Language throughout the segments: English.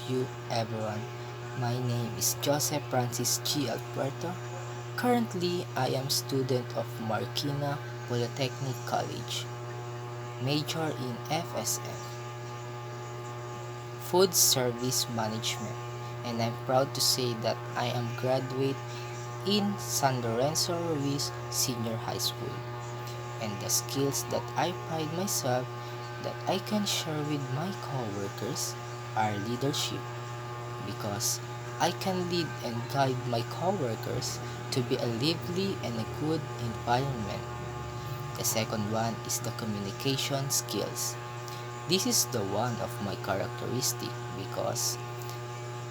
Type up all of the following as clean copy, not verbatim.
you, everyone. My name is Joseph Francis G. Alberto. Currently, I am student of Marikina Polytechnic College, major in FSM, Food Service Management, and I'm proud to say that I am graduate in San Lorenzo Ruiz Senior High School. And the skills that I pride myself that I can share with my coworkers are leadership because I can lead and guide my coworkers to be a lively and a good environment. The second one is the communication skills. This is the one of my characteristic because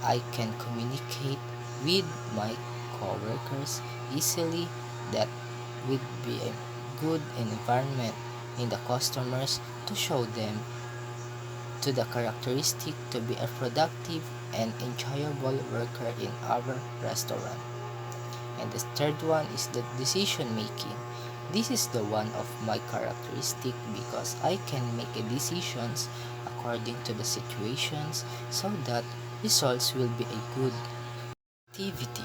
I can communicate with my coworkers easily that would be a good environment in the customers to show them to the characteristic to be a productive and enjoyable worker in our restaurant. And the third one is the decision making. This is the one of my characteristic because I can make decisions according to the situations so that results will be a good activity.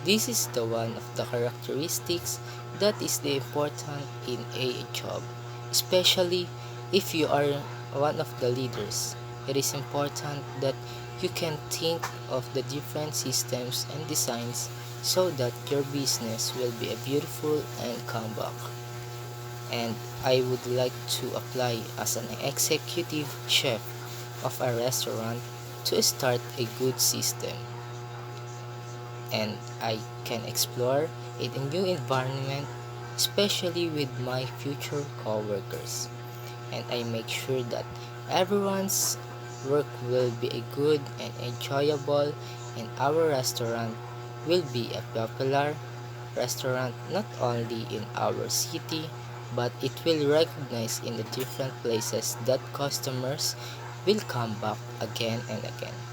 This is the one of the characteristics that is the important in a job, especially if you are one of the leaders. It is important that you can think of the different systems and designs so that your business will be a beautiful and comeback. And I would like to apply as an executive chef of a restaurant to start a good system and I can explore in a new environment, especially with my future coworkers. And I make sure that everyone's work will be a good and enjoyable and our restaurant will be a popular restaurant not only in our city but it will recognize in the different places that customers will come back again and again.